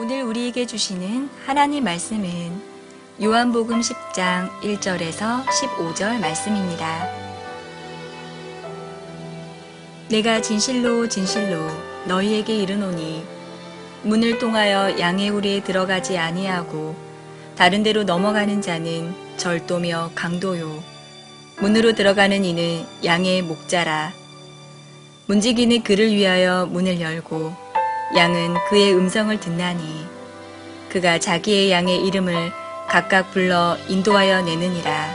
오늘 우리에게 주시는 하나님 말씀은 요한복음 10장 1절에서 15절 말씀입니다. 내가 진실로 진실로 너희에게 이르노니 문을 통하여 양의 우리에 들어가지 아니하고 다른 데로 넘어가는 자는 절도며 강도요 문으로 들어가는 이는 양의 목자라. 문지기는 그를 위하여 문을 열고 양은 그의 음성을 듣나니 그가 자기의 양의 이름을 각각 불러 인도하여 내느니라.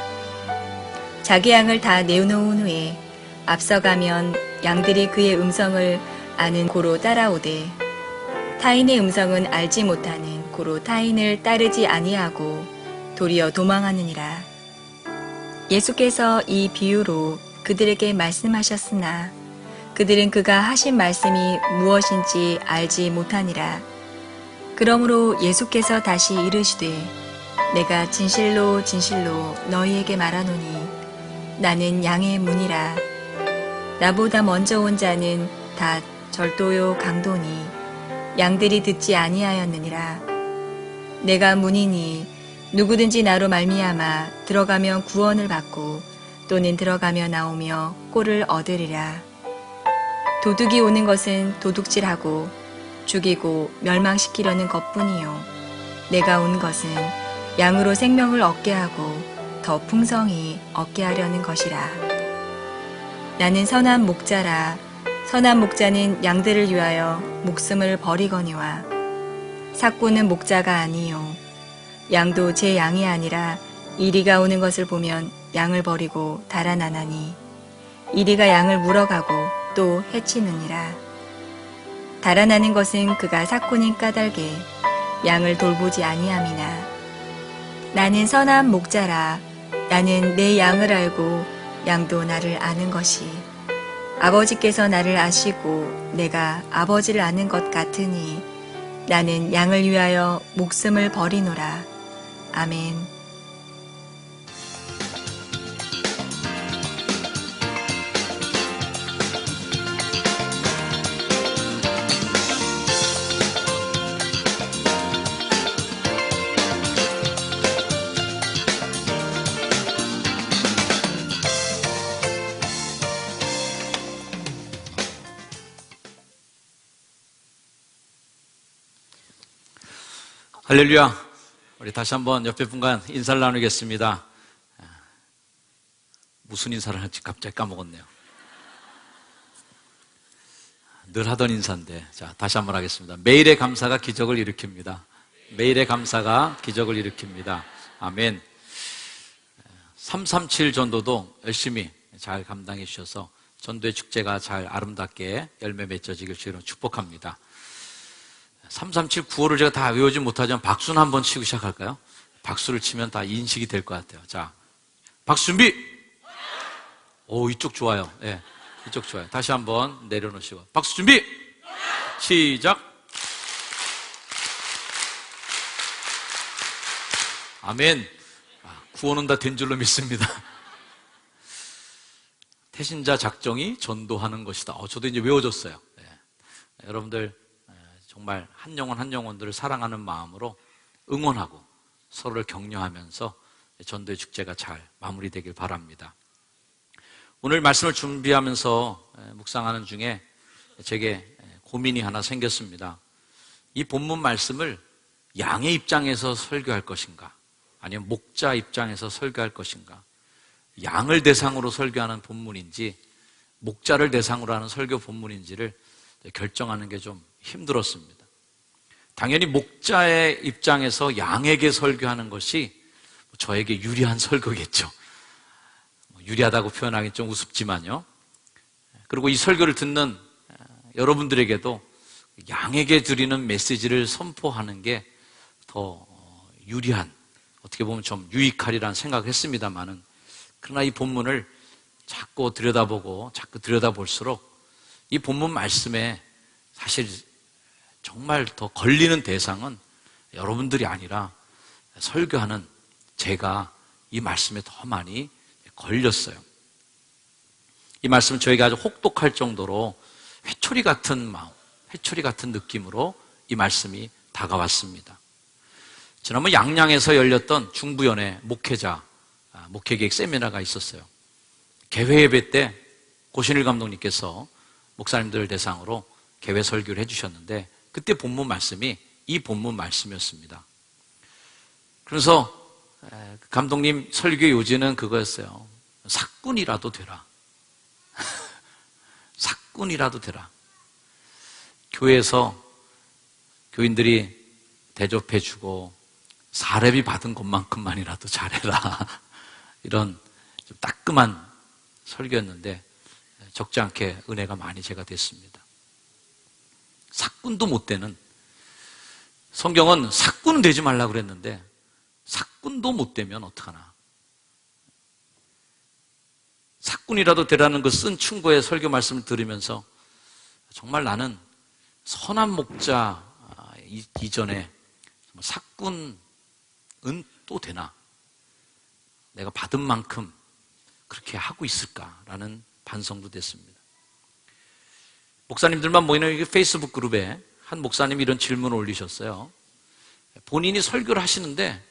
자기 양을 다 내어놓은 후에 앞서가면 양들이 그의 음성을 아는 고로 따라오되 타인의 음성은 알지 못하는 고로 타인을 따르지 아니하고 도리어 도망하느니라. 예수께서 이 비유로 그들에게 말씀하셨으나 그들은 그가 하신 말씀이 무엇인지 알지 못하니라. 그러므로 예수께서 다시 이르시되 내가 진실로 진실로 너희에게 말하노니 나는 양의 문이라. 나보다 먼저 온 자는 다 절도요 강도니 양들이 듣지 아니하였느니라. 내가 문이니 누구든지 나로 말미암아 들어가면 구원을 받고 또는 들어가며 나오며 꼴을 얻으리라. 도둑이 오는 것은 도둑질하고 죽이고 멸망시키려는 것뿐이요 내가 온 것은 양으로 생명을 얻게 하고 더 풍성히 얻게 하려는 것이라. 나는 선한 목자라. 선한 목자는 양들을 위하여 목숨을 버리거니와 삭고는 목자가 아니요 양도 제 양이 아니라 이리가 오는 것을 보면 양을 버리고 달아나나니 이리가 양을 물어가고 또 해치느니라. 달아나는 것은 그가 삭고는 까닭에 양을 돌보지 아니함이나 나는 선한 목자라. 나는 내 양을 알고 양도 나를 아는 것이 아버지께서 나를 아시고 내가 아버지를 아는 것 같으니 나는 양을 위하여 목숨을 버리노라. 아멘. 할렐루야. 우리 다시 한번 옆에 분과 인사를 나누겠습니다. 무슨 인사를 할지 갑자기 까먹었네요. 늘 하던 인사인데. 자, 다시 한번 하겠습니다. 매일의 감사가 기적을 일으킵니다. 매일의 감사가 기적을 일으킵니다. 아멘. 337 전도도 열심히 잘 감당해 주셔서 전도의 축제가 잘 아름답게 열매 맺어지길 주로 축복합니다. 337 구호를 제가 다 외우지 못하지만 박수는 한번 치고 시작할까요? 박수를 치면 다 인식이 될 것 같아요. 자, 박수 준비! 오, 이쪽 좋아요. 예, 이쪽 좋아요. 다시 한번 내려놓으시고. 박수 준비! 시작! 아멘. 구호는 다 된 줄로 믿습니다. 태신자 작정이 전도하는 것이다. 저도 이제 외워졌어요. 예. 여러분들 정말 한 영혼 한 영혼들을 사랑하는 마음으로 응원하고 서로를 격려하면서 전도의 축제가 잘 마무리되길 바랍니다. 오늘 말씀을 준비하면서 묵상하는 중에 제게 고민이 하나 생겼습니다. 이 본문 말씀을 양의 입장에서 설교할 것인가 아니면 목자 입장에서 설교할 것인가, 양을 대상으로 설교하는 본문인지 목자를 대상으로 하는 설교 본문인지를 결정하는 게 좀 힘들었습니다. 당연히 목자의 입장에서 양에게 설교하는 것이 저에게 유리한 설교겠죠. 유리하다고 표현하기 좀 우습지만요. 그리고 이 설교를 듣는 여러분들에게도 양에게 드리는 메시지를 선포하는 게 더 유리한, 어떻게 보면 좀 유익하리라는 생각을 했습니다만은, 그러나 이 본문을 자꾸 들여다보고 자꾸 들여다볼수록 이 본문 말씀에 사실 정말 더 걸리는 대상은 여러분들이 아니라 설교하는 제가 이 말씀에 더 많이 걸렸어요. 이 말씀은 저에게 아주 혹독할 정도로 회초리 같은 마음, 회초리 같은 느낌으로 이 말씀이 다가왔습니다. 지난번 양양에서 열렸던 중부연회 목회계획 세미나가 있었어요. 개회 예배 때 고신일 감독님께서 목사님들 대상으로 개회 설교를 해주셨는데 그때 본문 말씀이 이 본문 말씀이었습니다. 그래서 감독님 설교 요지는 그거였어요. 사꾼이라도 되라. 사꾼이라도 되라. 교회에서 교인들이 대접해주고 사례비 받은 것만큼만이라도 잘해라. 이런 좀 따끔한 설교였는데 적지 않게 은혜가 많이 제가 됐습니다. 사꾼도 못 되는, 성경은 사꾼은 되지 말라 그랬는데 사꾼도 못 되면 어떡하나. 사꾼이라도 되라는 그 쓴 충고의 설교 말씀을 들으면서 정말 나는 선한 목자 이전에 사꾼은 또 되나? 내가 받은 만큼 그렇게 하고 있을까라는 반성도 됐습니다. 목사님들만 모이는 페이스북 그룹에 한 목사님이 이런 질문을 올리셨어요. 본인이 설교를 하시는데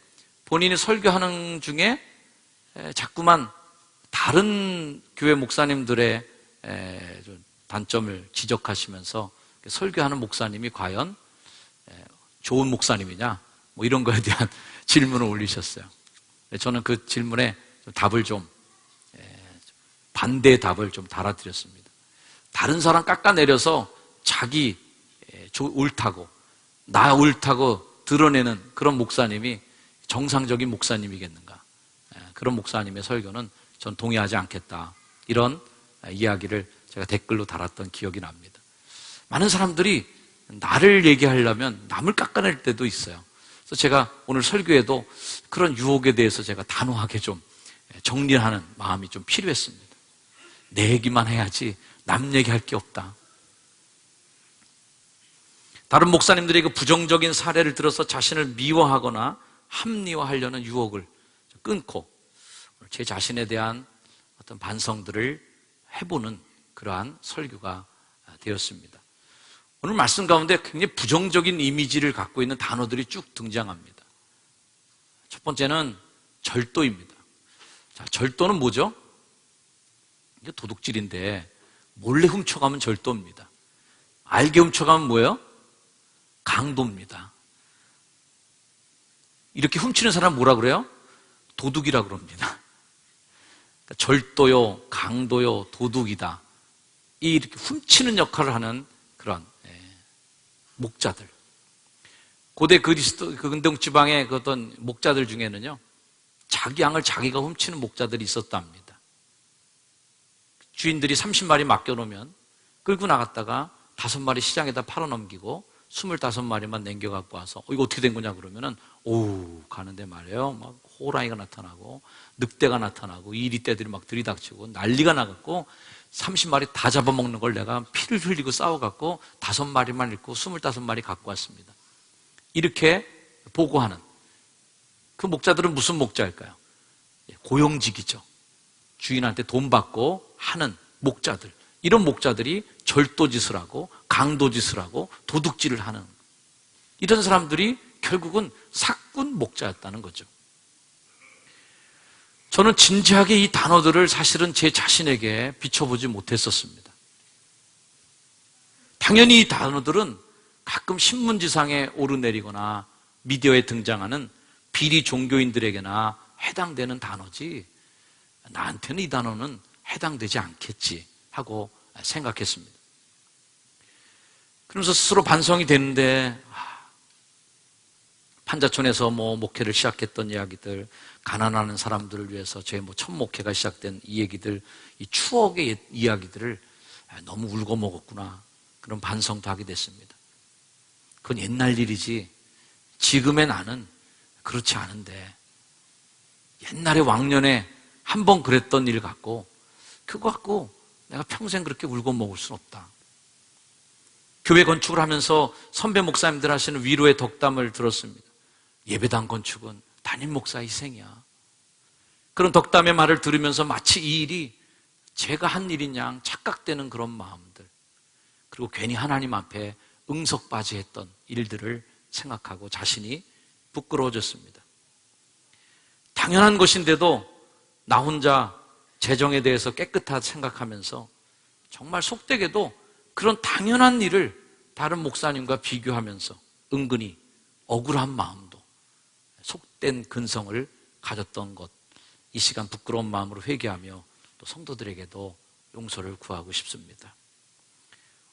본인이 설교하는 중에 자꾸만 다른 교회 목사님들의 단점을 지적하시면서 설교하는 목사님이 과연 좋은 목사님이냐, 뭐 이런 거에 대한 질문을 올리셨어요. 저는 그 질문에 답을 좀, 반대의 답을 좀 달아드렸습니다. 다른 사람 깎아내려서 자기 옳다고, 나 옳다고 드러내는 그런 목사님이 정상적인 목사님이겠는가. 그런 목사님의 설교는 전 동의하지 않겠다. 이런 이야기를 제가 댓글로 달았던 기억이 납니다. 많은 사람들이 나를 얘기하려면 남을 깎아낼 때도 있어요. 그래서 제가 오늘 설교에도 그런 유혹에 대해서 제가 단호하게 좀 정리하는 마음이 좀 필요했습니다. 내 얘기만 해야지 남 얘기할 게 없다. 다른 목사님들이 그 부정적인 사례를 들어서 자신을 미워하거나 합리화하려는 유혹을 끊고 제 자신에 대한 어떤 반성들을 해보는 그러한 설교가 되었습니다. 오늘 말씀 가운데 굉장히 부정적인 이미지를 갖고 있는 단어들이 쭉 등장합니다. 첫 번째는 절도입니다. 자, 절도는 뭐죠? 이게 도둑질인데 몰래 훔쳐가면 절도입니다. 알게 훔쳐가면 뭐예요? 강도입니다. 이렇게 훔치는 사람 뭐라 그래요? 도둑이라 그럽니다. 그러니까 절도요, 강도요, 도둑이다. 이렇게 훔치는 역할을 하는 그런 목자들. 고대 그리스도 그 근동 지방의 그 어떤 목자들 중에는요, 자기 양을 자기가 훔치는 목자들이 있었답니다. 주인들이 30마리 맡겨놓으면 끌고 나갔다가 5마리 시장에다 팔아넘기고 25마리만 남겨갖고 와서 이거 어떻게 된 거냐 그러면은 오우 가는데 말이에요, 막 호랑이가 나타나고 늑대가 나타나고 이리떼들이 막 들이닥치고 난리가 나갖고 30마리 다 잡아먹는 걸 내가 피를 흘리고 싸워갖고 5마리만 잃고 25마리 갖고 왔습니다. 이렇게 보고하는 그 목자들은 무슨 목자일까요? 고용직이죠. 주인한테 돈 받고 하는 목자들. 이런 목자들이 절도짓을 하고 강도짓을 하고 도둑질을 하는, 이런 사람들이 결국은 사꾼 목자였다는 거죠. 저는 진지하게 이 단어들을 사실은 제 자신에게 비춰보지 못했었습니다. 당연히 이 단어들은 가끔 신문지상에 오르내리거나 미디어에 등장하는 비리 종교인들에게나 해당되는 단어지 나한테는 이 단어는 해당되지 않겠지 하고 생각했습니다. 그러면서 스스로 반성이 되는데 판자촌에서 목회를 시작했던 이야기들, 가난하는 사람들을 위해서 제 첫 목회가 시작된 이 얘기들, 이 추억의 이야기들을 너무 울고 먹었구나, 그런 반성도 하게 됐습니다. 그건 옛날 일이지 지금의 나는 그렇지 않은데, 옛날에 왕년에 한 번 그랬던 일 갖고 그거 갖고 내가 평생 그렇게 울고 먹을 수는 없다. 교회 건축을 하면서 선배 목사님들 하시는 위로의 덕담을 들었습니다. 예배당 건축은 담임 목사 희생이야. 그런 덕담의 말을 들으면서 마치 이 일이 제가 한 일인 양 착각되는 그런 마음들, 그리고 괜히 하나님 앞에 응석바지했던 일들을 생각하고 자신이 부끄러워졌습니다. 당연한 것인데도 나 혼자 재정에 대해서 깨끗하다 생각하면서 정말 속되게도 그런 당연한 일을 다른 목사님과 비교하면서 은근히 억울한 마음도, 속된 근성을 가졌던 것, 이 시간 부끄러운 마음으로 회개하며 또 성도들에게도 용서를 구하고 싶습니다.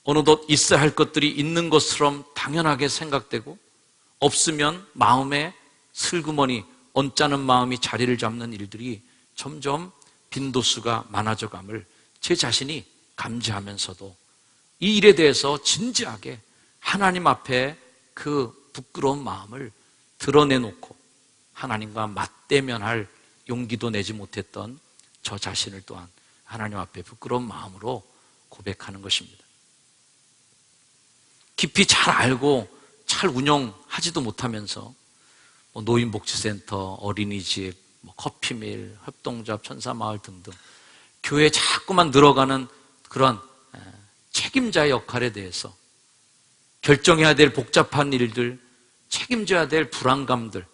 어느덧 있어야 할 것들이 있는 것처럼 당연하게 생각되고 없으면 마음에 슬그머니 언짢은 마음이 자리를 잡는 일들이 점점 빈도수가 많아져감을 제 자신이 감지하면서도 이 일에 대해서 진지하게 하나님 앞에 그 부끄러운 마음을 드러내놓고 하나님과 맞대면할 용기도 내지 못했던 저 자신을 또한 하나님 앞에 부끄러운 마음으로 고백하는 것입니다. 깊이 잘 알고 잘 운영하지도 못하면서 노인복지센터, 어린이집, 커피밀, 협동조합, 천사마을 등등 교회에 자꾸만 늘어가는 그런 책임자의 역할에 대해서 결정해야 될 복잡한 일들, 책임져야 될 불안감들,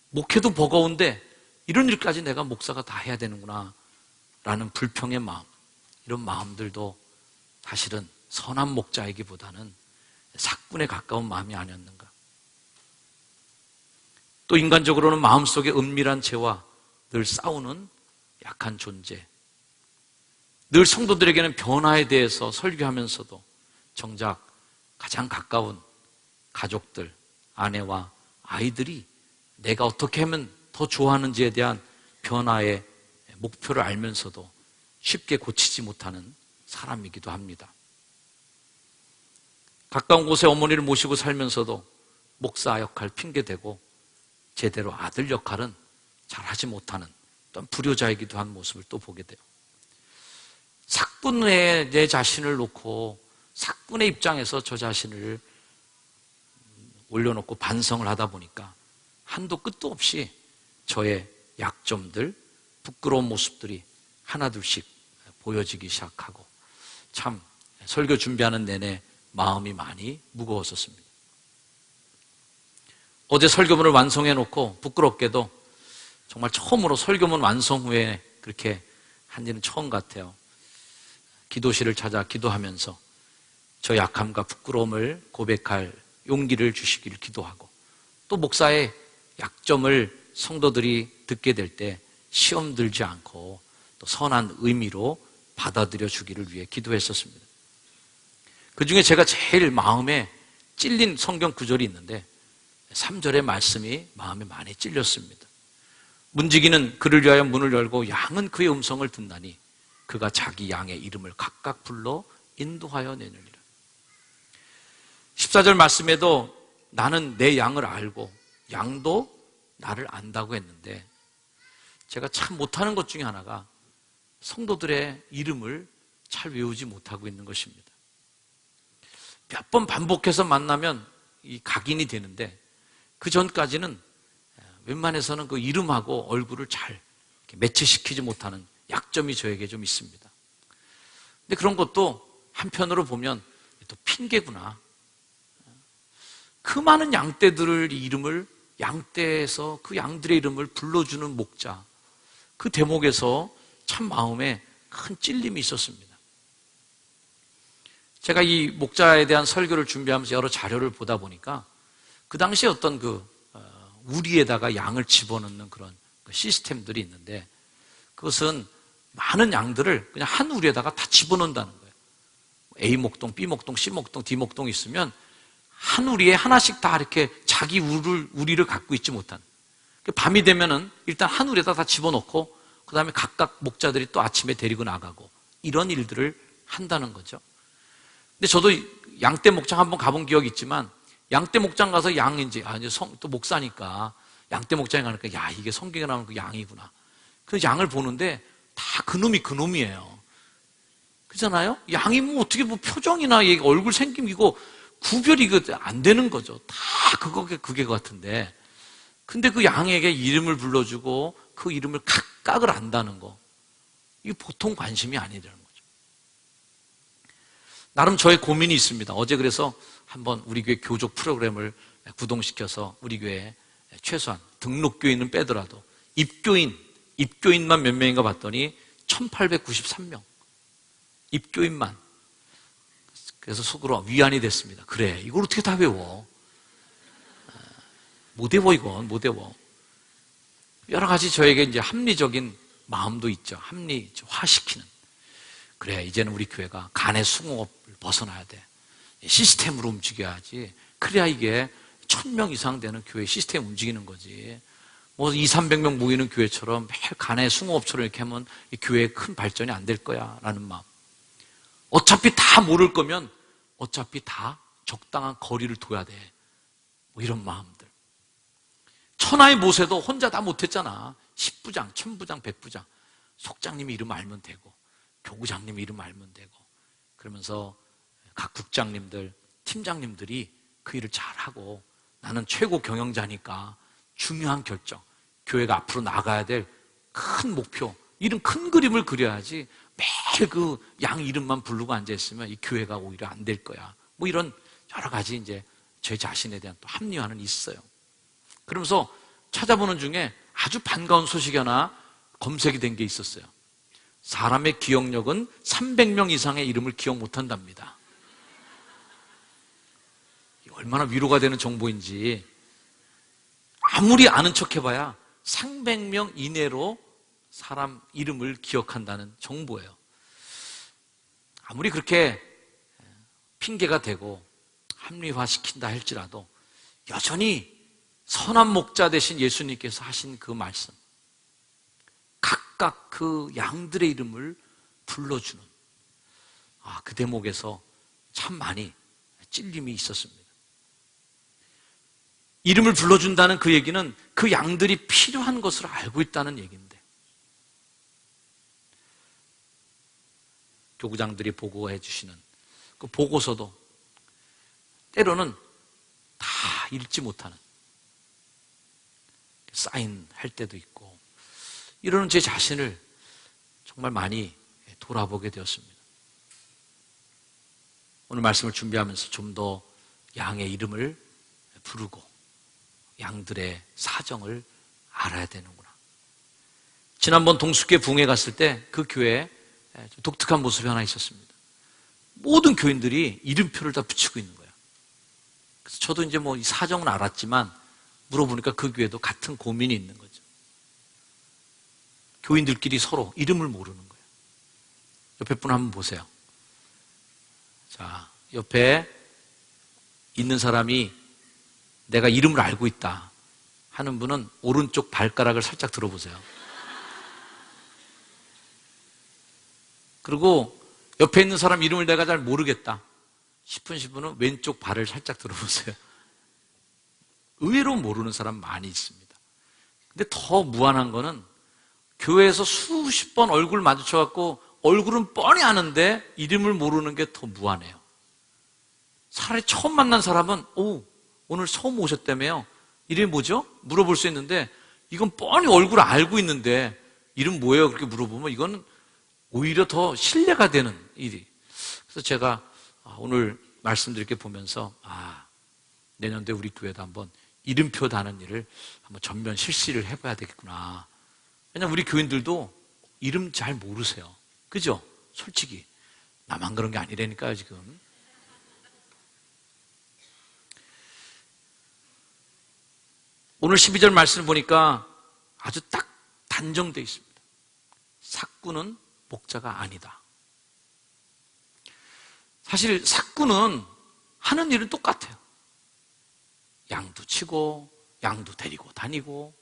목회도 버거운데 이런 일까지 내가 목사가 다 해야 되는구나 라는 불평의 마음, 이런 마음들도 사실은 선한 목자이기보다는 사꾼에 가까운 마음이 아니었는가. 또 인간적으로는 마음속에 은밀한 죄와 늘 싸우는 약한 존재, 늘 성도들에게는 변화에 대해서 설교하면서도 정작 가장 가까운 가족들, 아내와 아이들이 내가 어떻게 하면 더 좋아하는지에 대한 변화의 목표를 알면서도 쉽게 고치지 못하는 사람이기도 합니다. 가까운 곳에 어머니를 모시고 살면서도 목사 역할 핑계대고 제대로 아들 역할은 잘하지 못하는 또한 불효자이기도 한 모습을 또 보게 돼요. 사꾼에 내 자신을 놓고 사꾼의 입장에서 저 자신을 올려놓고 반성을 하다 보니까 한도 끝도 없이 저의 약점들, 부끄러운 모습들이 하나둘씩 보여지기 시작하고 참 설교 준비하는 내내 마음이 많이 무거웠었습니다. 어제 설교문을 완성해놓고 부끄럽게도 정말 처음으로 설교문 완성 후에 그렇게 한 일은 처음 같아요. 기도실을 찾아 기도하면서 저 약함과 부끄러움을 고백할 용기를 주시기를 기도하고 또 목사의 약점을 성도들이 듣게 될 때 시험 들지 않고 또 선한 의미로 받아들여 주기를 위해 기도했었습니다. 그 중에 제가 제일 마음에 찔린 성경 구절이 있는데 3절의 말씀이 마음에 많이 찔렸습니다. 문지기는 그를 위하여 문을 열고 양은 그의 음성을 듣나니 그가 자기 양의 이름을 각각 불러 인도하여 내느니라. 14절 말씀에도 나는 내 양을 알고 양도 나를 안다고 했는데 제가 참 못하는 것 중에 하나가 성도들의 이름을 잘 외우지 못하고 있는 것입니다. 몇 번 반복해서 만나면 이 각인이 되는데 그 전까지는 웬만해서는 그 이름하고 얼굴을 잘 매치시키지 못하는 약점이 저에게 좀 있습니다. 근데 그런 것도 한편으로 보면 또 핑계구나. 그 많은 양떼들을 이름을 양떼에서 그 양들의 이름을 불러주는 목자, 그 대목에서 참 마음에 큰 찔림이 있었습니다. 제가 이 목자에 대한 설교를 준비하면서 여러 자료를 보다 보니까 그 당시에 어떤 우리에다가 양을 집어넣는 그런 시스템들이 있는데 그것은 많은 양들을 그냥 한 우리에다가 다 집어넣는다는 거예요. A 목동, B 목동, C 목동, D 목동이 있으면 한 우리에 하나씩 다 이렇게 자기 우리를 갖고 있지 못한. 밤이 되면은 일단 한 우리에다 다 집어넣고 그 다음에 각각 목자들이 또 아침에 데리고 나가고 이런 일들을 한다는 거죠. 근데 저도 양떼 목장 한번 가본 기억이 있지만 양떼 목장 가서 양인지 또 목사니까 양떼 목장에 가니까 야 이게 성경에 나오는 그 양이구나. 그 양을 보는데 다 그놈이에요. 그렇잖아요? 양이 뭐 어떻게 뭐 표정이나 얼굴 생김이고 구별이 안 되는 거죠. 다 그게 같은데. 근데 그 양에게 이름을 불러주고 그 이름을 각각을 안다는 거. 이게 보통 관심이 아니라는 거죠. 나름 저의 고민이 있습니다. 어제 그래서 한번 우리 교회 교족 프로그램을 구동시켜서 우리 교회에 최소한 등록교인은 빼더라도 입교인만 몇 명인가 봤더니 1893명. 입교인만. 그래서 속으로 위안이 됐습니다. 그래, 이걸 어떻게 다 외워? 못 외워, 이건 못 외워. 여러 가지 저에게 이제 합리적인 마음도 있죠. 합리화시키는. 그래, 이제는 우리 교회가 간의 숭업을 벗어나야 돼. 시스템으로 움직여야지. 그래야 이게 1000명 이상 되는 교회 시스템 움직이는 거지. 뭐 200~300명 모이는 교회처럼 매일 간의 숭업처럼 이렇게 하면 이 교회에 큰 발전이 안 될 거야 라는 마음. 어차피 다 모를 거면 어차피 다 적당한 거리를 둬야 돼. 뭐 이런 마음들. 천하의 모세도 혼자 다 못했잖아. 10부장, 1000부장, 100부장. 속장님이 이름 알면 되고 교구장님이 이름 알면 되고 그러면서 각 국장님들, 팀장님들이 그 일을 잘하고 나는 최고 경영자니까 중요한 결정, 교회가 앞으로 나가야 될 큰 목표, 이런 큰 그림을 그려야지 매일 그 양 이름만 부르고 앉아있으면 이 교회가 오히려 안 될 거야. 뭐 이런 여러 가지 이제 제 자신에 대한 또 합리화는 있어요. 그러면서 찾아보는 중에 아주 반가운 소식이 하나 검색이 된 게 있었어요. 사람의 기억력은 300명 이상의 이름을 기억 못한답니다. 얼마나 위로가 되는 정보인지. 아무리 아는 척 해봐야 300명 이내로 사람 이름을 기억한다는 정보예요. 아무리 그렇게 핑계가 되고 합리화시킨다 할지라도 여전히 선한 목자 되신 예수님께서 하신 그 말씀, 각각 그 양들의 이름을 불러주는 그 대목에서 참 많이 찔림이 있었습니다. 이름을 불러준다는 그 얘기는 그 양들이 필요한 것을 알고 있다는 얘기인데, 교구장들이 보고해 주시는 그 보고서도 때로는 다 읽지 못하는, 사인할 때도 있고, 이러는 제 자신을 정말 많이 돌아보게 되었습니다. 오늘 말씀을 준비하면서 좀 더 양의 이름을 부르고 양들의 사정을 알아야 되는구나. 지난번 동숙교 부흥회 갔을 때 그 교회에 독특한 모습이 하나 있었습니다. 모든 교인들이 이름표를 다 붙이고 있는 거예요. 그래서 저도 이제 뭐 이 사정은 알았지만 물어보니까 그 교회도 같은 고민이 있는 거죠. 교인들끼리 서로 이름을 모르는 거예요. 옆에 분 한번 보세요. 자, 옆에 있는 사람이 내가 이름을 알고 있다 하는 분은 오른쪽 발가락을 살짝 들어보세요. 그리고 옆에 있는 사람 이름을 내가 잘 모르겠다 싶으신 분은 왼쪽 발을 살짝 들어보세요. 의외로 모르는 사람 많이 있습니다. 근데 더 무한한 거는 교회에서 수십 번 얼굴 마주쳐갖고 얼굴은 뻔히 아는데 이름을 모르는 게 더 무한해요. 차라리 처음 만난 사람은 오늘 처음 오셨다며요. 이름이 뭐죠? 물어볼 수 있는데 이건 뻔히 얼굴 알고 있는데 이름 뭐예요? 그렇게 물어보면 이건 오히려 더 신뢰가 되는 일이. 그래서 제가 오늘 말씀드리게 보면서 내년도에 우리 교회도 한번 이름표 다는 일을 한번 전면 실시를 해봐야 되겠구나. 왜냐면 우리 교인들도 이름 잘 모르세요. 그죠? 솔직히 나만 그런 게 아니라니까요 지금. 오늘 12절 말씀을 보니까 아주 딱 단정되어 있습니다. 삭구는 목자가 아니다. 사실 삭구는 하는 일은 똑같아요. 양도 치고 양도 데리고 다니고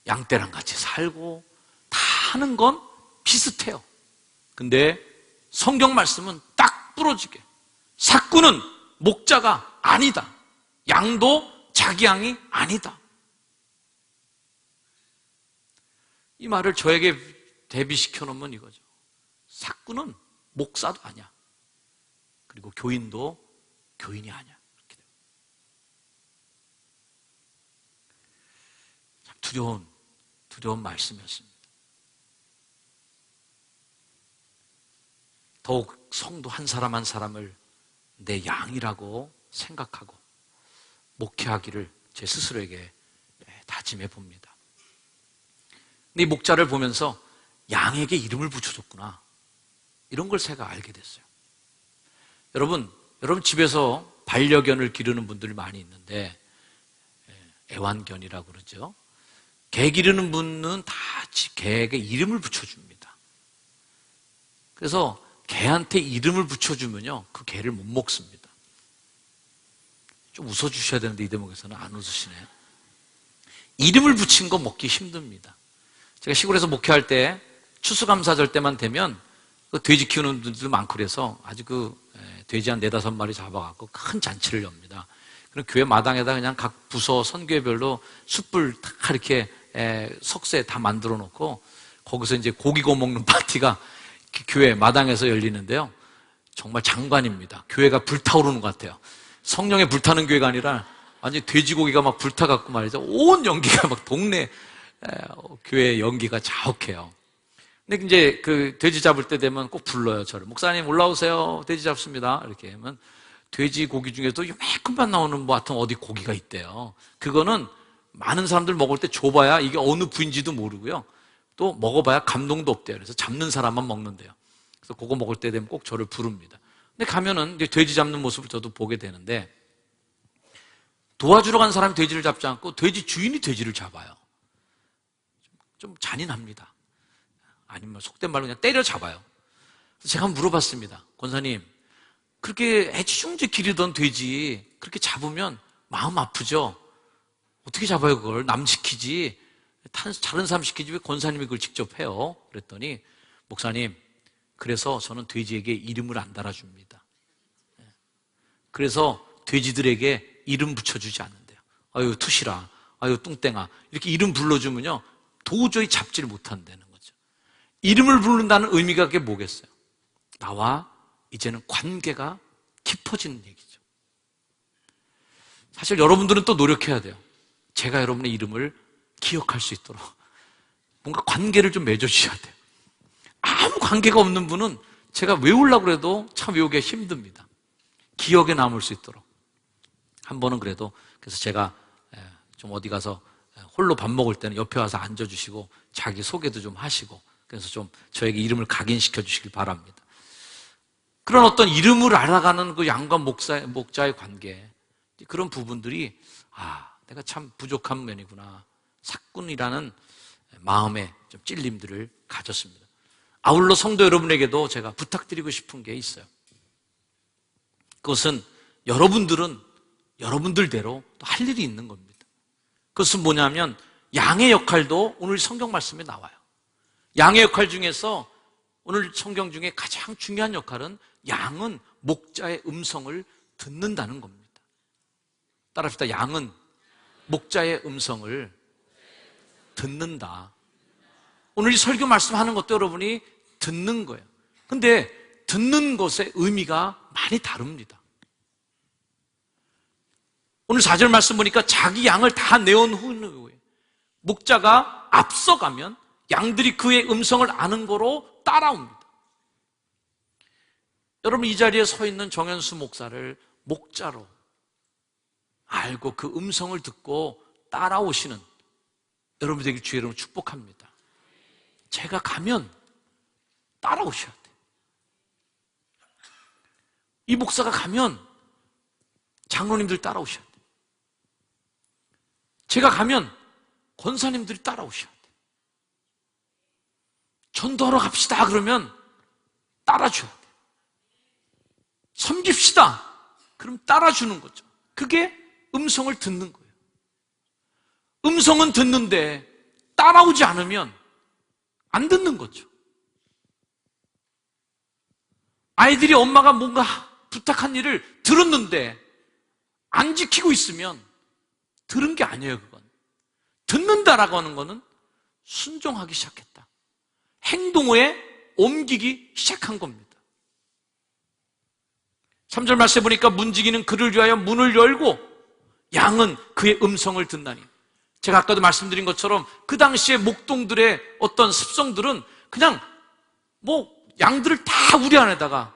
양떼랑 같이 살고 다 하는 건 비슷해요. 근데 성경 말씀은 딱 부러지게 삭구는 목자가 아니다. 양도 자기 양이 아니다. 이 말을 저에게 대비시켜 놓으면 이거죠. 삭구는 목사도 아니야. 그리고 교인도 교인이 아니야. 이렇게 돼요. 참 두려운 말씀이었습니다. 더욱 성도 한 사람 한 사람을 내 양이라고 생각하고 목회하기를 제 스스로에게 다짐해 봅니다. 근데 이 목자를 보면서 양에게 이름을 붙여줬구나, 이런 걸 제가 알게 됐어요. 여러분 집에서 반려견을 기르는 분들이 많이 있는데 애완견이라고 그러죠. 개 기르는 분은 다 개에게 이름을 붙여줍니다. 그래서 개한테 이름을 붙여주면요, 그 개를 못 먹습니다. 좀 웃어주셔야 되는데 이 대목에서는 안 웃으시네요. 이름을 붙인 거 먹기 힘듭니다. 제가 시골에서 목회할 때 추수감사절 때만 되면 그 돼지 키우는 분들도 많고 그래서 아주 돼지 한 4-5마리 잡아갖고 큰 잔치를 엽니다. 그럼 교회 마당에다 그냥 각 부서 선교회별로 숯불 다 이렇게 석쇠 다 만들어 놓고 거기서 이제 고기 구워 먹는 파티가 교회 마당에서 열리는데요. 정말 장관입니다. 교회가 불타오르는 것 같아요. 성령에 불타는 교회가 아니라 완전히 돼지고기가 막 불타갖고 말이죠. 온 연기가 막 동네 교회 연기가 자욱해요. 근데 이제 그 돼지 잡을 때 되면 꼭 불러요, 저를. 목사님 올라오세요. 돼지 잡습니다. 이렇게 하면 돼지 고기 중에도 요만큼만 나오는 뭐 하여튼 어디 고기가 있대요. 그거는 많은 사람들 먹을 때 줘봐야 이게 어느 부인지도 모르고요. 또 먹어봐야 감동도 없대요. 그래서 잡는 사람만 먹는데요. 그래서 그거 먹을 때 되면 꼭 저를 부릅니다. 근데 가면은 이제 돼지 잡는 모습을 저도 보게 되는데 도와주러 간 사람이 돼지를 잡지 않고 돼지 주인이 돼지를 잡아요. 좀 잔인합니다. 아니면 속된 말로 그냥 때려잡아요. 그래서 제가 한번 물어봤습니다. 권사님, 그렇게 애지중지 기르던 돼지 그렇게 잡으면 마음 아프죠? 어떻게 잡아요 그걸? 남 시키지, 다른 사람 시키지 왜 권사님이 그걸 직접 해요? 그랬더니 목사님, 그래서 저는 돼지에게 이름을 안 달아줍니다. 그래서 돼지들에게 이름 붙여주지 않는데요. 아유 투시라, 아유 뚱땡아, 이렇게 이름 불러주면요 도저히 잡지를 못한다는 거죠. 이름을 부른다는 의미가 그게 뭐겠어요? 나와 이제는 관계가 깊어지는 얘기죠. 사실 여러분들은 또 노력해야 돼요. 제가 여러분의 이름을 기억할 수 있도록 뭔가 관계를 좀 맺어주셔야 돼요. 아무 관계가 없는 분은 제가 외우려고 해도 참 외우기가 힘듭니다. 기억에 남을 수 있도록 한 번은 그래도, 그래서 제가 좀 어디 가서 홀로 밥 먹을 때는 옆에 와서 앉아주시고 자기 소개도 좀 하시고, 그래서 좀 저에게 이름을 각인시켜 주시길 바랍니다. 그런 어떤 이름을 알아가는 그 양과 목자의 관계, 그런 부분들이 내가 참 부족한 면이구나, 사꾼이라는 마음에 좀 찔림들을 가졌습니다. 아울러 성도 여러분에게도 제가 부탁드리고 싶은 게 있어요. 그것은 여러분들은 여러분들대로 또 할 일이 있는 겁니다. 그것은 뭐냐면 양의 역할도 오늘 성경 말씀에 나와요. 양의 역할 중에서 오늘 성경 중에 가장 중요한 역할은 양은 목자의 음성을 듣는다는 겁니다. 따라합시다. 양은 목자의 음성을 듣는다. 오늘 이 설교 말씀하는 것도 여러분이 듣는 거예요. 근데 듣는 것의 의미가 많이 다릅니다. 오늘 4절 말씀 보니까 자기 양을 다 내온 후에 목자가 앞서가면 양들이 그의 음성을 아는 거로 따라옵니다. 여러분, 이 자리에 서 있는 정현수 목사를 목자로 알고 그 음성을 듣고 따라오시는 여러분 되길 주의 이름으로 축복합니다. 제가 가면 따라오셔야 돼요. 이 목사가 가면 장로님들 따라오셔야 돼요. 제가 가면 권사님들이 따라오셔야 돼요. 전도하러 갑시다 그러면 따라줘야 돼요. 섬깁시다 그럼 따라주는 거죠. 그게 음성을 듣는 거예요. 음성은 듣는데 따라오지 않으면 안 듣는 거죠. 아이들이 엄마가 뭔가 부탁한 일을 들었는데 안 지키고 있으면 들은 게 아니에요. 그건 듣는다라고 하는 거는 순종하기 시작했다, 행동에 옮기기 시작한 겁니다. 3절 말씀에 보니까 문지기는 그를 위하여 문을 열고 양은 그의 음성을 듣나니. 제가 아까도 말씀드린 것처럼 그 당시에 목동들의 어떤 습성들은 그냥 양들을 다 우리 안에다가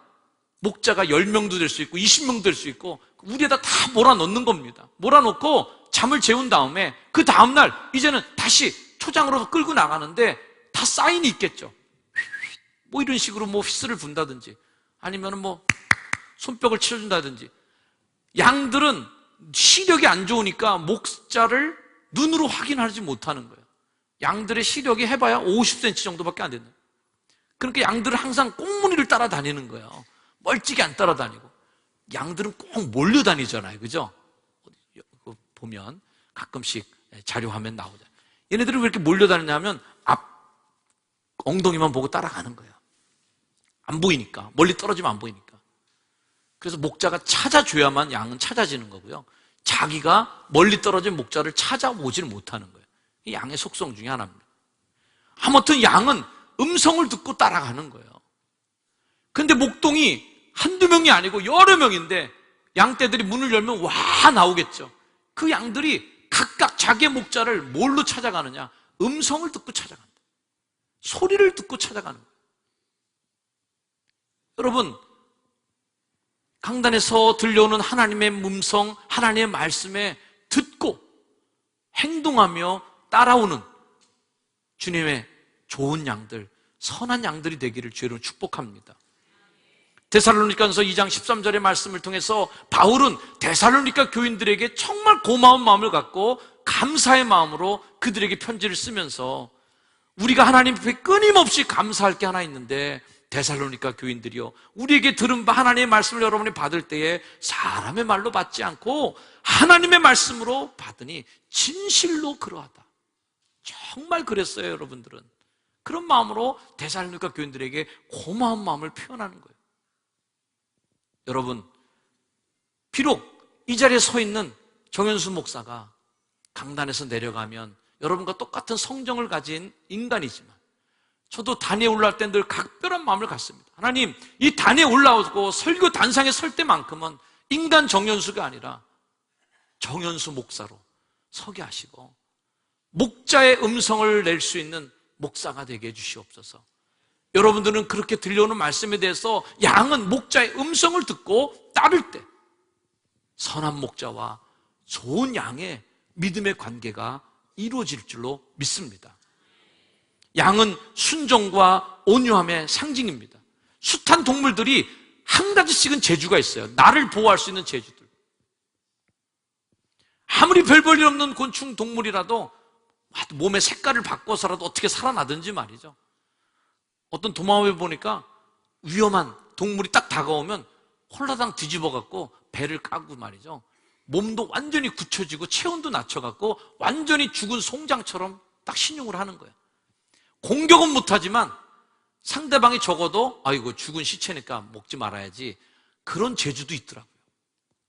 목자가 10명도 될 수 있고 20명도 될 수 있고 우리에다 다 몰아넣는 겁니다. 몰아넣고 잠을 재운 다음에 그 다음날 이제는 다시 초장으로 끌고 나가는데 다 사인이 있겠죠. 뭐 이런 식으로 뭐 휘스를 분다든지 아니면 뭐 손뼉을 치러준다든지. 양들은 시력이 안 좋으니까 목자를 눈으로 확인하지 못하는 거예요. 양들의 시력이 해봐야 50cm 정도밖에 안 된다. 그러니까 양들은 항상 꽁무니를 따라다니는 거예요. 멀찍이 안 따라다니고. 양들은 꼭 몰려다니잖아요. 그죠? 보면 가끔씩 자료화면 나오잖아요. 얘네들은 왜 이렇게 몰려다니냐면 앞 엉덩이만 보고 따라가는 거예요. 안 보이니까. 멀리 떨어지면 안 보이니까. 그래서 목자가 찾아줘야만 양은 찾아지는 거고요. 자기가 멀리 떨어진 목자를 찾아오지를 못하는 거예요. 이 양의 속성 중에 하나입니다. 아무튼 양은 음성을 듣고 따라가는 거예요. 근데 목동이 한두 명이 아니고 여러 명인데 양떼들이 문을 열면 와 나오겠죠. 그 양들이 각각 자기의 목자를 뭘로 찾아가느냐? 음성을 듣고 찾아간다. 소리를 듣고 찾아가는 거예요. 여러분, 강단에서 들려오는 하나님의 음성, 하나님의 말씀에 듣고 행동하며 따라오는 주님의 좋은 양들, 선한 양들이 되기를 주로 축복합니다. 데살로니가서 2장 13절의 말씀을 통해서 바울은 데살로니가 교인들에게 정말 고마운 마음을 갖고 감사의 마음으로 그들에게 편지를 쓰면서 우리가 하나님 앞에 끊임없이 감사할 게 하나 있는데 데살로니가 교인들이요, 우리에게 들은 바 하나님의 말씀을 여러분이 받을 때에 사람의 말로 받지 않고 하나님의 말씀으로 받으니 진실로 그러하다. 정말 그랬어요. 여러분들은 그런 마음으로 데살로니가 교인들에게 고마운 마음을 표현하는 거예요. 여러분, 비록 이 자리에 서 있는 정현수 목사가 강단에서 내려가면 여러분과 똑같은 성정을 가진 인간이지만 저도 단위에 올라올 때 늘 각별한 마음을 갖습니다. 하나님, 이 단위에 올라오고 설교 단상에 설 때만큼은 인간 정현수가 아니라 정현수 목사로 서게 하시고 목자의 음성을 낼 수 있는 목사가 되게 해주시옵소서. 여러분들은 그렇게 들려오는 말씀에 대해서 양은 목자의 음성을 듣고 따를 때 선한 목자와 좋은 양의 믿음의 관계가 이루어질 줄로 믿습니다. 양은 순종과 온유함의 상징입니다. 숱한 동물들이 한 가지씩은 재주가 있어요. 나를 보호할 수 있는 재주들. 아무리 별 볼 일 없는 곤충 동물이라도 몸의 색깔을 바꿔서라도 어떻게 살아나든지 말이죠. 어떤 도마뱀에 보니까 위험한 동물이 딱 다가오면 홀라당 뒤집어갖고 배를 까고 말이죠. 몸도 완전히 굳혀지고 체온도 낮춰갖고 완전히 죽은 송장처럼 딱 신용을 하는 거예요. 공격은 못하지만 상대방이 적어도 아이고 죽은 시체니까 먹지 말아야지, 그런 재주도 있더라고요.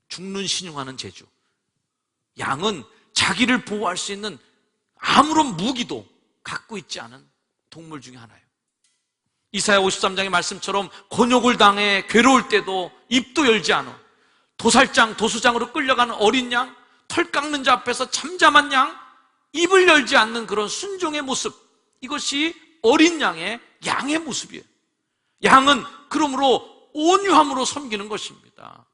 죽는 신용하는 재주. 양은 자기를 보호할 수 있는 아무런 무기도 갖고 있지 않은 동물 중에 하나예요. 이사야 53장의 말씀처럼 곤욕을 당해 괴로울 때도 입도 열지 않아 도살장, 도수장으로 끌려가는 어린 양, 털 깎는 자 앞에서 잠잠한 양, 입을 열지 않는 그런 순종의 모습, 이것이 어린 양의 모습이에요. 양은 그러므로 온유함으로 섬기는 것입니다.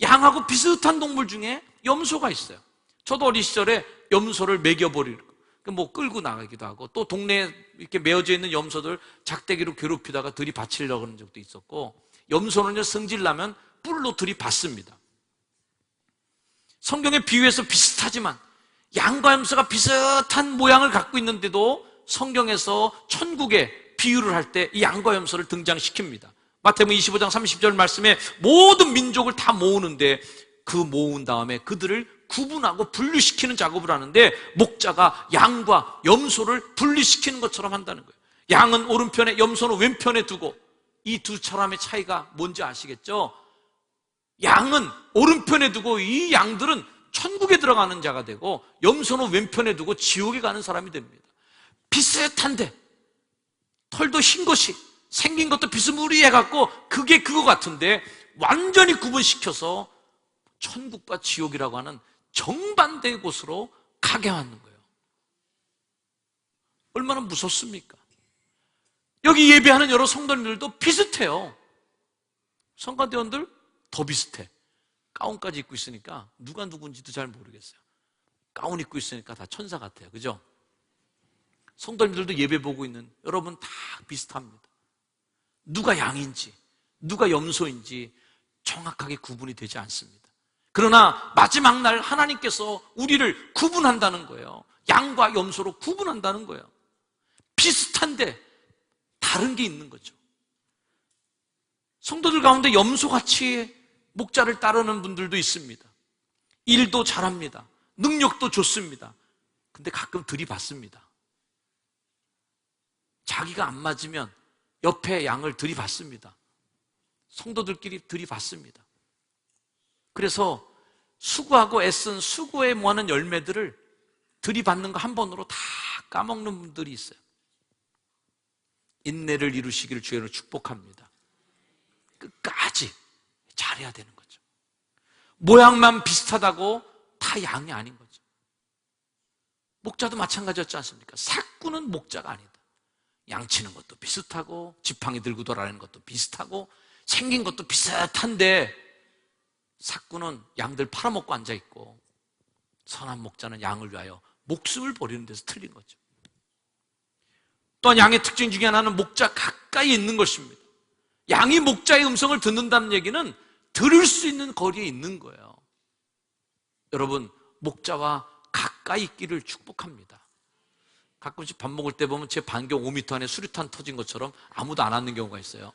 양하고 비슷한 동물 중에 염소가 있어요. 저도 어린 시절에 염소를 먹여버리고 뭐 끌고 나가기도 하고, 또 동네에 이렇게 메어져 있는 염소들 작대기로 괴롭히다가 들이받치려고 하는 적도 있었고, 염소는요 성질나면 뿔로 들이받습니다. 성경의 비유에서 비슷하지만 양과 염소가 비슷한 모양을 갖고 있는데도 성경에서 천국의 비유를 할 때 이 양과 염소를 등장시킵니다. 마태복음 25장 30절 말씀에 모든 민족을 다 모으는데 그 모은 다음에 그들을 구분하고 분리시키는 작업을 하는데 목자가 양과 염소를 분리시키는 것처럼 한다는 거예요. 양은 오른편에 염소는 왼편에 두고, 이 두 사람의 차이가 뭔지 아시겠죠? 양은 오른편에 두고 이 양들은 천국에 들어가는 자가 되고, 염소는 왼편에 두고 지옥에 가는 사람이 됩니다. 비슷한데 털도 흰 것이 생긴 것도 비스무리해갖고 그게 그거 같은데 완전히 구분시켜서 천국과 지옥이라고 하는 정반대의 곳으로 가게 하는 거예요. 얼마나 무섭습니까? 여기 예배하는 여러 성도님들도 비슷해요. 성가대원들 더 비슷해. 가운까지 입고 있으니까 누가 누군지도 잘 모르겠어요. 가운 입고 있으니까 다 천사 같아요. 그죠? 성도님들도 예배 보고 있는 여러분 다 비슷합니다. 누가 양인지 누가 염소인지 정확하게 구분이 되지 않습니다. 그러나 마지막 날 하나님께서 우리를 구분한다는 거예요. 양과 염소로 구분한다는 거예요. 비슷한데 다른 게 있는 거죠. 성도들 가운데 염소같이 목자를 따르는 분들도 있습니다. 일도 잘합니다. 능력도 좋습니다. 근데 가끔 들이받습니다. 자기가 안 맞으면 옆에 양을 들이받습니다. 성도들끼리 들이받습니다. 그래서 수고하고 애쓴 수고에 모아는 열매들을 들이받는 거 한 번으로 다 까먹는 분들이 있어요. 인내를 이루시기를 주의로 축복합니다. 끝까지 잘해야 되는 거죠. 모양만 비슷하다고 다 양이 아닌 거죠. 목자도 마찬가지였지 않습니까? 삭구는 목자가 아니다. 양치는 것도 비슷하고 지팡이 들고 돌아다니는 것도 비슷하고 생긴 것도 비슷한데 삭구는 양들 팔아먹고 앉아있고 선한 목자는 양을 위하여 목숨을 버리는 데서 틀린 거죠. 또한 양의 특징 중에 하나는 목자 가까이 있는 것입니다. 양이 목자의 음성을 듣는다는 얘기는 들을 수 있는 거리에 있는 거예요. 여러분, 목자와 가까이 있기를 축복합니다. 가끔씩 밥 먹을 때 보면 제 반경 5m 안에 수류탄 터진 것처럼 아무도 안 앉는 경우가 있어요.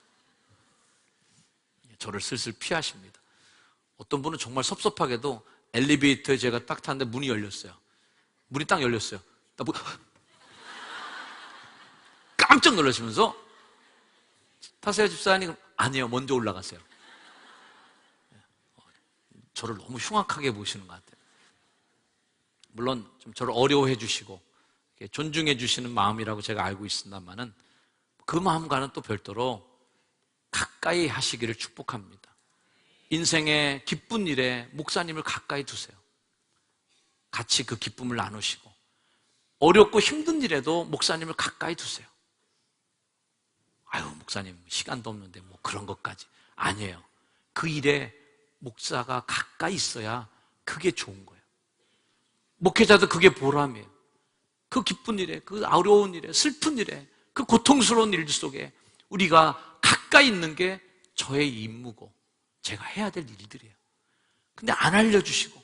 저를 슬슬 피하십니다. 어떤 분은 정말 섭섭하게도 엘리베이터에 제가 딱 탔는데 문이 열렸어요. 문이 딱 열렸어요. 깜짝 놀라시면서 타세요 집사님. 아니에요, 먼저 올라가세요. 저를 너무 흉악하게 보시는 것 같아요. 물론 좀 저를 어려워해 주시고 존중해 주시는 마음이라고 제가 알고 있습니다만은 그 마음과는 또 별도로 가까이 하시기를 축복합니다. 인생의 기쁜 일에 목사님을 가까이 두세요. 같이 그 기쁨을 나누시고 어렵고 힘든 일에도 목사님을 가까이 두세요. 아유, 목사님 시간도 없는데 뭐 그런 것까지. 아니에요. 그 일에 목사가 가까이 있어야 그게 좋은 거예요. 목회자도 그게 보람이에요. 그 기쁜 일에, 그 어려운 일에, 슬픈 일에, 그 고통스러운 일 속에 우리가 가까이 있는 게 저의 임무고 제가 해야 될 일들이에요. 근데 안 알려주시고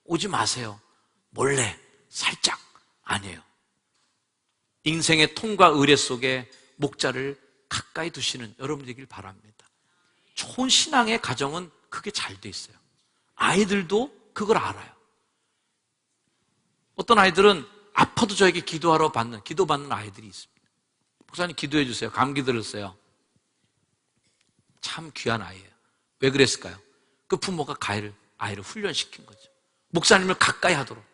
오지 마세요. 몰래, 살짝. 아니에요. 인생의 통과 의례 속에 목자를 가까이 두시는 여러분들이길 바랍니다. 좋은 신앙의 가정은 그게 잘 돼 있어요. 아이들도 그걸 알아요. 어떤 아이들은 아파도 저에게 기도받는 아이들이 있습니다. 목사님 기도해 주세요. 감기 들었어요. 참 귀한 아이예요. 왜 그랬을까요? 그 부모가 아이를 훈련시킨 거죠. 목사님을 가까이 하도록.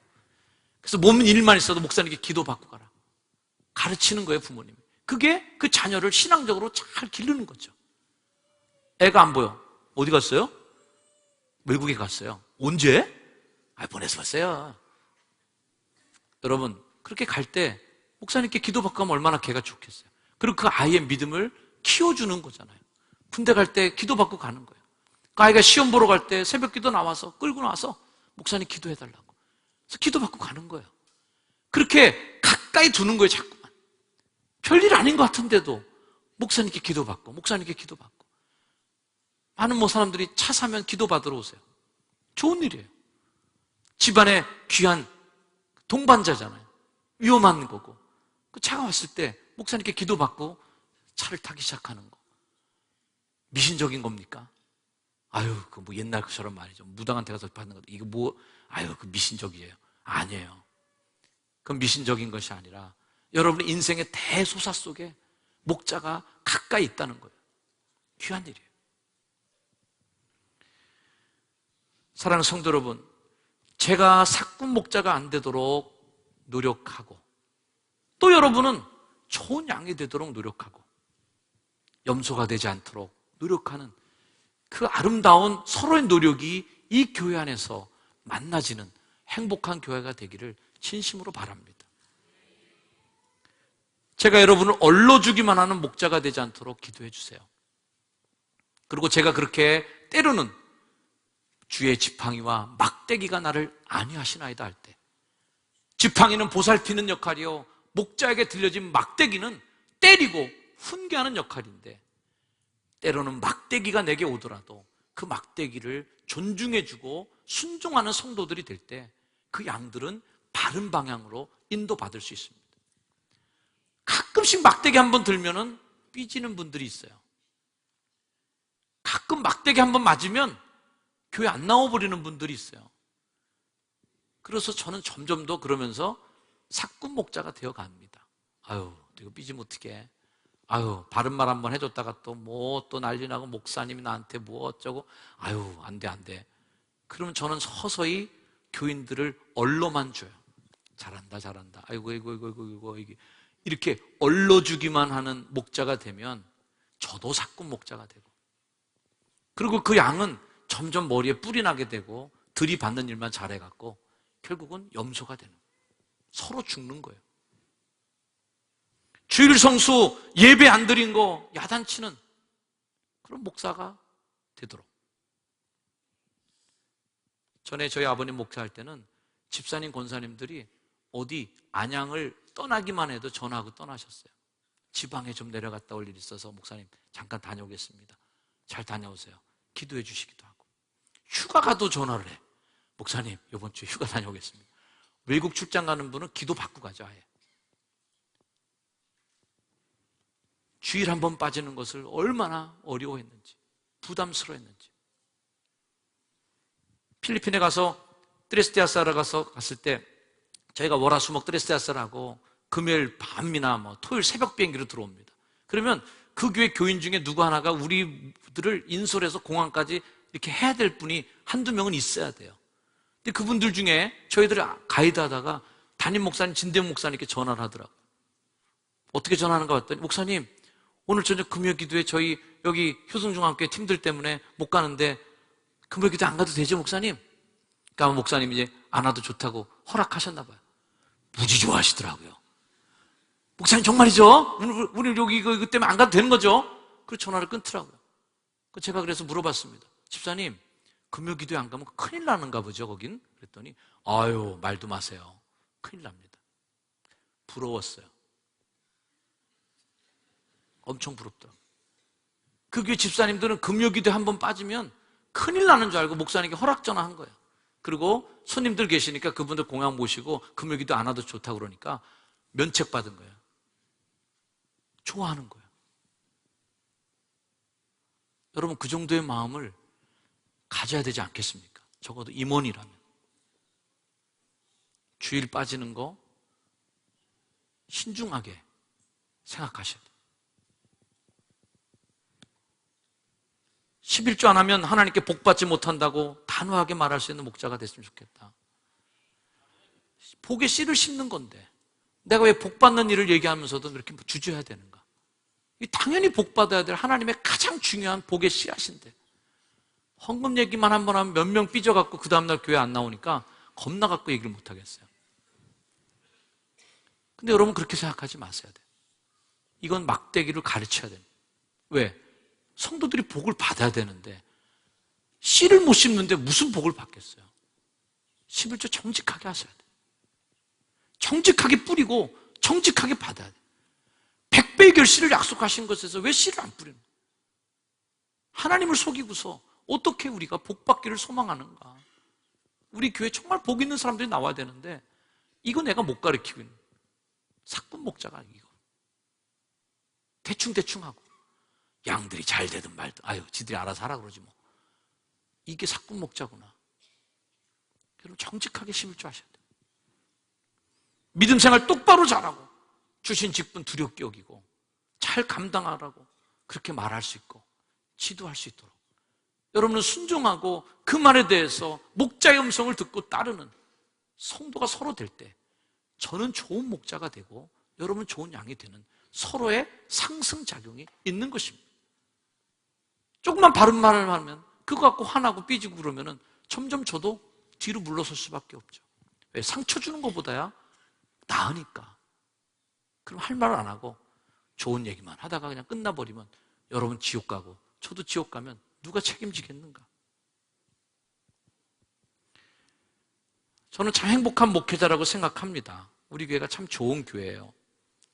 그래서 몸 일만 있어도 목사님께 기도받고 가라. 가르치는 거예요, 부모님이. 그게 그 자녀를 신앙적으로 잘 기르는 거죠. 애가 안 보여. 어디 갔어요? 외국에 갔어요. 언제? 보내서 왔어요. 여러분, 그렇게 갈 때 목사님께 기도받고 가면 얼마나 걔가 좋겠어요. 그리고 그 아이의 믿음을 키워주는 거잖아요. 군대 갈 때 기도받고 가는 거예요. 그 아이가 시험 보러 갈 때 새벽 기도 나와서 끌고 나와서 목사님 기도해달라고. 그래서 기도받고 가는 거예요. 그렇게 가까이 두는 거예요, 자꾸만. 별일 아닌 것 같은데도 목사님께 기도받고 많은 사람들이 차 사면 기도받으러 오세요. 좋은 일이에요. 집안에 귀한 동반자잖아요. 위험한 거고. 그 차가 왔을 때 목사님께 기도받고 차를 타기 시작하는 거. 미신적인 겁니까? 그 옛날 그처럼 말이죠. 무당한테 가서 받는 거. 이거 그 미신적이에요. 아니에요. 그건 미신적인 것이 아니라 여러분의 인생의 대소사 속에 목자가 가까이 있다는 거예요. 귀한 일이에요. 사랑하는 성도 여러분, 제가 삭군 목자가 안 되도록 노력하고 또 여러분은 좋은 양이 되도록 노력하고 염소가 되지 않도록 노력하는 그 아름다운 서로의 노력이 이 교회 안에서 만나지는 행복한 교회가 되기를 진심으로 바랍니다. 제가 여러분을 얼러주기만 하는 목자가 되지 않도록 기도해 주세요. 그리고 제가 그렇게 때로는 주의 지팡이와 막대기가 나를 안위하시나이다 할 때, 지팡이는 보살피는 역할이요 목자에게 들려진 막대기는 때리고 훈계하는 역할인데, 때로는 막대기가 내게 오더라도 그 막대기를 존중해주고 순종하는 성도들이 될 때 그 양들은 바른 방향으로 인도받을 수 있습니다. 가끔씩 막대기 한번 들면은 삐지는 분들이 있어요. 가끔 막대기 한번 맞으면 교회 안 나와버리는 분들이 있어요. 그래서 저는 점점 더 그러면서 사꾼 목자가 되어 갑니다. 아유, 이거 삐지면 어떡해. 아유, 바른 말 한번 해줬다가 또 난리 나고 목사님이 나한테 뭐 어쩌고. 아유, 안 돼. 그러면 저는 서서히 교인들을 얼러만 줘요. 잘한다. 아이고. 이렇게 얼러주기만 하는 목자가 되면 저도 사꾼 목자가 되고, 그리고 그 양은 점점 머리에 뿔이 나게 되고 들이받는 일만 잘해갖고 결국은 염소가 되는 거예요. 서로 죽는 거예요. 주일 성수 예배 안 드린 거 야단치는 그런 목사가 되도록. 전에 저희 아버님 목사할 때는 집사님 권사님들이 어디 안양을 떠나기만 해도 전화하고 떠나셨어요. 지방에 좀 내려갔다 올 일이 있어서 목사님 잠깐 다녀오겠습니다. 잘 다녀오세요. 기도해 주시기도 하고, 휴가 가도 전화를 해. 목사님 이번 주에 휴가 다녀오겠습니다. 외국 출장 가는 분은 기도 받고 가죠. 아예. 주일 한번 빠지는 것을 얼마나 어려워했는지, 부담스러워했는지. 필리핀에 가서 트레스테아사를 갔을 때 저희가 월화수목 트레스테아사를 하고 금요일 밤이나 토요일 새벽 비행기로 들어옵니다. 그러면 그 교회 교인 중에 누구 하나가 우리들을 인솔해서 공항까지 이렇게 해야 될 분이 한두 명은 있어야 돼요. 근데 그분들 중에 저희들이 가이드 하다가 담임 목사님, 진대영 목사님께 전화를 하더라고요. 어떻게 전화하는가 봤더니, 목사님 오늘 저녁 금요 기도에 저희 여기 효성중앙교회 팀들 때문에 못 가는데 금요 기도 안 가도 되죠 목사님? 그러니까 목사님이 이제 안 와도 좋다고 허락하셨나 봐요. 무지 좋아하시더라고요. 목사님 정말이죠? 오늘 여기 이거 때문에 안 가도 되는 거죠? 그래서 전화를 끊더라고요. 제가 그래서 물어봤습니다. 집사님 금요 기도에 안 가면 큰일 나는가 보죠 거긴? 그랬더니 아유 말도 마세요. 큰일 납니다. 부러웠어요. 엄청 부럽더라고요. 그 교회 집사님들은 금요 기도에 한번 빠지면 큰일 나는 줄 알고 목사님께 허락 전화한 거예요. 그리고 손님들 계시니까 그분들 공양 모시고 금요 기도 안 와도 좋다고 그러니까 면책 받은 거예요. 좋아하는 거예요. 여러분 그 정도의 마음을 가져야 되지 않겠습니까? 적어도 임원이라면. 주일 빠지는 거 신중하게 생각하셔야 돼요. 11조 안 하면 하나님께 복받지 못한다고 단호하게 말할 수 있는 목자가 됐으면 좋겠다. 복의 씨를 심는 건데 내가 왜 복받는 일을 얘기하면서도 이렇게 주저해야 되는가? 당연히 복받아야 될 하나님의 가장 중요한 복의 씨앗인데 헌금 얘기만 한번 하면 몇 명 삐져갖고 그 다음날 교회 안 나오니까 겁나갖고 얘기를 못하겠어요. 근데 여러분 그렇게 생각하지 마셔야 돼요. 이건 막대기를 가르쳐야 돼요. 왜? 성도들이 복을 받아야 되는데 씨를 못 심는데 무슨 복을 받겠어요? 11조 정직하게 하셔야 돼요. 정직하게 뿌리고 정직하게 받아야 돼요. 100배의 결실을 약속하신 것에서 왜 씨를 안 뿌리는 거예요? 하나님을 속이고서 어떻게 우리가 복 받기를 소망하는가? 우리 교회 정말 복 있는 사람들이 나와야 되는데 이거 내가 못 가르치고 있는 사꾼 목자가 이거 대충 하고 양들이 잘 되든 말든 아유 지들이 알아서 하라 그러지 뭐. 이게 사꾼 목자구나. 여러분 정직하게 11조 하셔야 돼요. 믿음 생활 똑바로 잘하고 주신 직분 두렵게 여기고 잘 감당하라고 그렇게 말할 수 있고 지도할 수 있도록 여러분은 순종하고 그 말에 대해서 목자의 음성을 듣고 따르는 성도가 서로 될 때 저는 좋은 목자가 되고 여러분은 좋은 양이 되는 서로의 상승작용이 있는 것입니다. 조금만 바른 말을 하면 그거 갖고 화나고 삐지고 그러면 점점 저도 뒤로 물러설 수밖에 없죠. 왜? 상처 주는 것보다야 나으니까. 그럼 할 말을 안 하고 좋은 얘기만 하다가 그냥 끝나버리면 여러분 지옥 가고 저도 지옥 가면 누가 책임지겠는가? 저는 참 행복한 목회자라고 생각합니다. 우리 교회가 참 좋은 교회예요.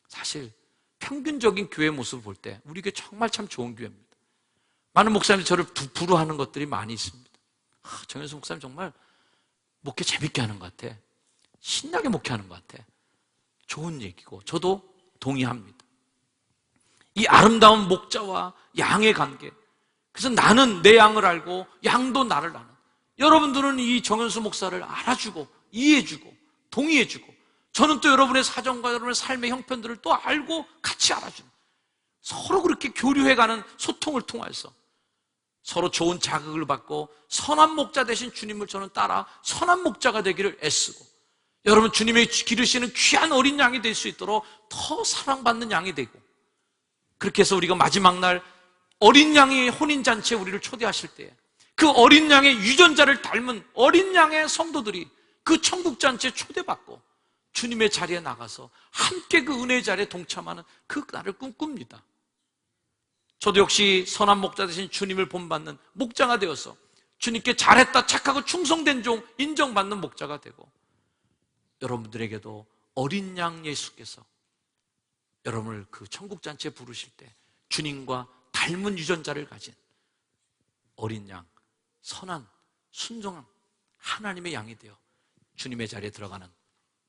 사실 평균적인 교회 모습을 볼 때 우리 교회 정말 참 좋은 교회입니다. 많은 목사님들이 저를 부러워하는 것들이 많이 있습니다. 정현수 목사님 정말 목회 재밌게 하는 것 같아. 신나게 목회하는 것 같아. 좋은 얘기고 저도 동의합니다. 이 아름다운 목자와 양의 관계, 그래서 나는 내 양을 알고 양도 나를 아는, 여러분들은 이 정현수 목사를 알아주고 이해해주고 동의해주고, 저는 또 여러분의 사정과 여러분의 삶의 형편들을 또 알고 같이 알아주는, 서로 그렇게 교류해가는 소통을 통해서 서로 좋은 자극을 받고 선한 목자 되신 주님을 저는 따라 선한 목자가 되기를 애쓰고, 여러분 주님의 기르시는 귀한 어린 양이 될 수 있도록 더 사랑받는 양이 되고, 그렇게 해서 우리가 마지막 날 어린 양의 혼인잔치에 우리를 초대하실 때 그 어린 양의 유전자를 닮은 어린 양의 성도들이 그 천국잔치에 초대받고 주님의 자리에 나가서 함께 그 은혜의 자리에 동참하는 그 날을 꿈꿉니다. 저도 역시 선한 목자 되신 주님을 본받는 목자가 되어서 주님께 잘했다, 착하고 충성된 종 인정받는 목자가 되고, 여러분들에게도 어린 양 예수께서 여러분을 그 천국잔치에 부르실 때 주님과 닮은 유전자를 가진 어린 양, 선한, 순종한 하나님의 양이 되어 주님의 자리에 들어가는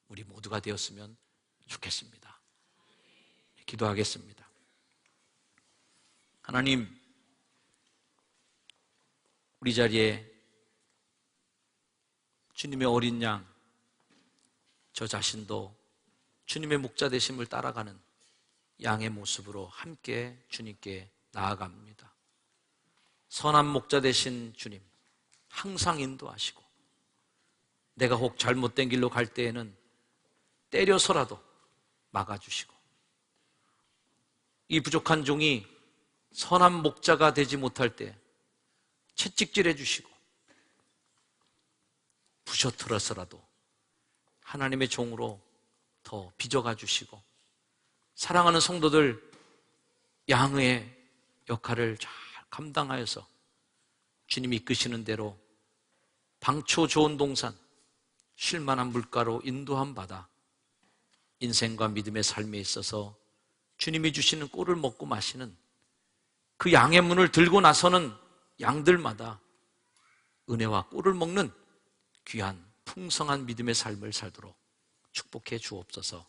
우리 모두가 되었으면 좋겠습니다. 기도하겠습니다. 하나님, 우리 자리에 주님의 어린 양, 저 자신도 주님의 목자 되심을 따라가는 양의 모습으로 함께 주님께 나아갑니다. 선한 목자 되신 주님, 항상 인도하시고 내가 혹 잘못된 길로 갈 때에는 때려서라도 막아주시고, 이 부족한 종이 선한 목자가 되지 못할 때 채찍질 해주시고 부셔틀어서라도 하나님의 종으로 더 빚어가 주시고, 사랑하는 성도들 양의 역할을 잘 감당하여서 주님이 이끄시는 대로 방초 좋은 동산, 쉴만한 물가로 인도함 받아 인생과 믿음의 삶에 있어서 주님이 주시는 꼴을 먹고 마시는 그 양의 문을 들고 나서는 양들마다 은혜와 꼴을 먹는 귀한 풍성한 믿음의 삶을 살도록 축복해 주옵소서.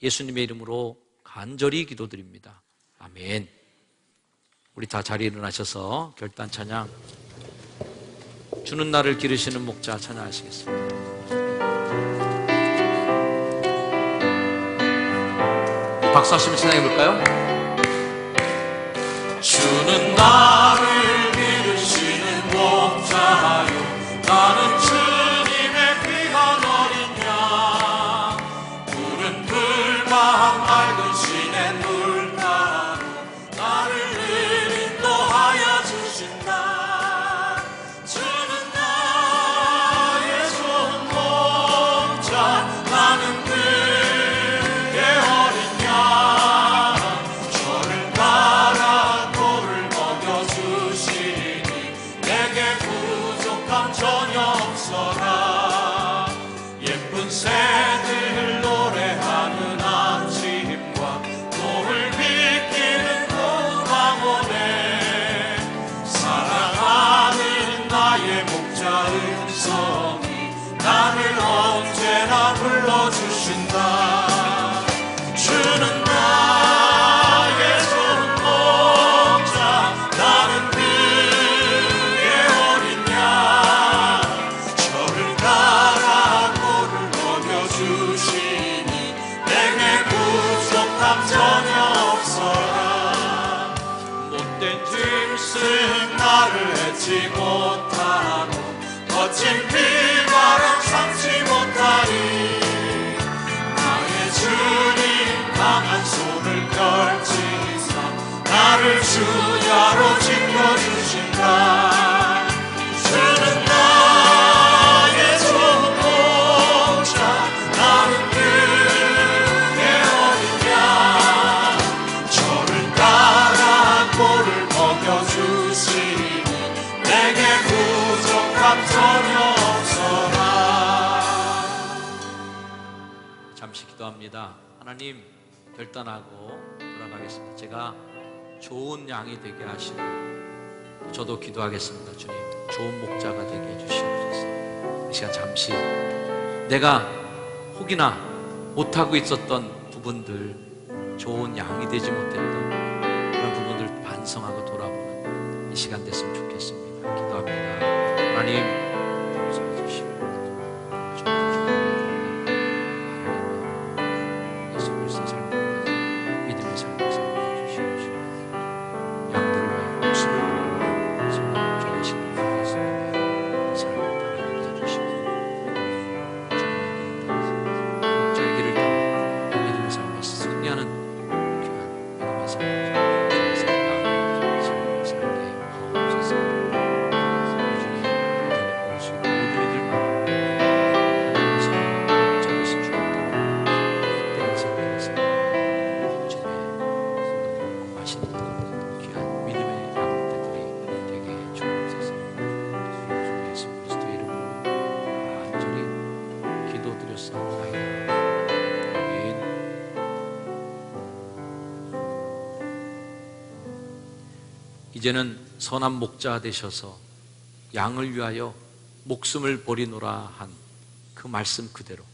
예수님의 이름으로 간절히 기도드립니다. 아멘. 우리 다 자리에 일어나셔서 결단 찬양, 주는 나를 기르시는 목자 찬양하시겠습니다. 박수 하시면 찬양해 볼까요? 주는 나를 기르시는 목자요, 나는 주님의 귀한 어린 양, 푸른 풀과 맑은 시내 물가로 나를 늘 인도하여 주신다. 주는 나의 좋은 목자, 나는 그의 어린 양, 저를 따라 꼴을 먹여주시니 내게 부족함 전혀 없어라. 예쁜 새들 노래하는 아침과 노을 비키는 고방원에 사랑하는 나의 목자 음성이 나를 언제나 불러주신다. 주는 나의 좋은 목자, 나는 그의 어린 양, 저를 따라 꼴을 먹여주시니 내게 부족함 전혀 없어라. 못된 짐승 나를 해치 못하고 거친 비바람 삼지 못하리. 나의 주님 강한 손을 펼치사 나를 주야로 지켜주신다. 주는 나의 좋은 목자, 나는 그의 어린 양, 저를 따라 꼴을 먹여주시니 내게 부족함 전혀 없어라. 잠시 기도합니다. 하나님, 결단하고 돌아가겠습니다. 제가 좋은 양이 되게 하시고, 저도 기도하겠습니다. 주님, 좋은 목자가 되게 해주시옵소서. 이 시간 잠시 내가 혹이나 못하고 있었던 부분들, 좋은 양이 되지 못했던 그런 부분들 반성하고 돌아보는 이 시간 됐으면 좋겠습니다. 기도합니다. 하나님, 용서해 주시고 예수 그리스도의 삶을 믿음의 삶을 살려주시옵시고, 양들을 위하여 목숨을 걸고 전하시는 예수님의 삶을 따라가게 해주시고, 목자의 길을 따라 믿음의 삶에 승리하는 귀한 믿음의 삶을 이제는 선한 목자 되셔서 양을 위하여 목숨을 버리노라 한 그 말씀 그대로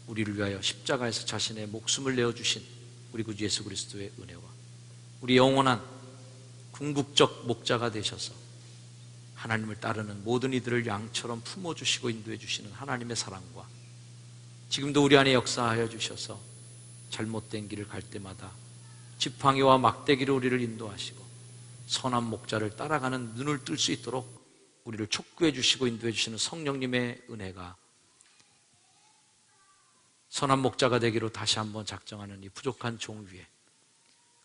우리를 위하여 십자가에서 자신의 목숨을 내어주신 우리 구주 예수 그리스도의 은혜와 우리 영원한 궁극적 목자가 되셔서 하나님을 따르는 모든 이들을 양처럼 품어주시고 인도해 주시는 하나님의 사랑과 지금도 우리 안에 역사하여 주셔서 잘못된 길을 갈 때마다 지팡이와 막대기로 우리를 인도하시고 선한 목자를 따라가는 눈을 뜰 수 있도록 우리를 촉구해 주시고 인도해 주시는 성령님의 은혜가 선한 목자가 되기로 다시 한번 작정하는 이 부족한 종 위에,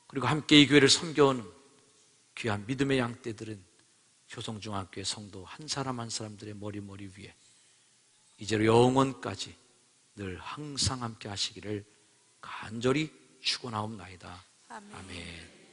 그리고 함께 이 교회를 섬겨오는 귀한 믿음의 양떼들은 효성중학교의 성도 한 사람 한 사람들의 머리 위에 이제로 영원까지 늘 항상 함께 하시기를 간절히 축원하옵나이다. 아멘.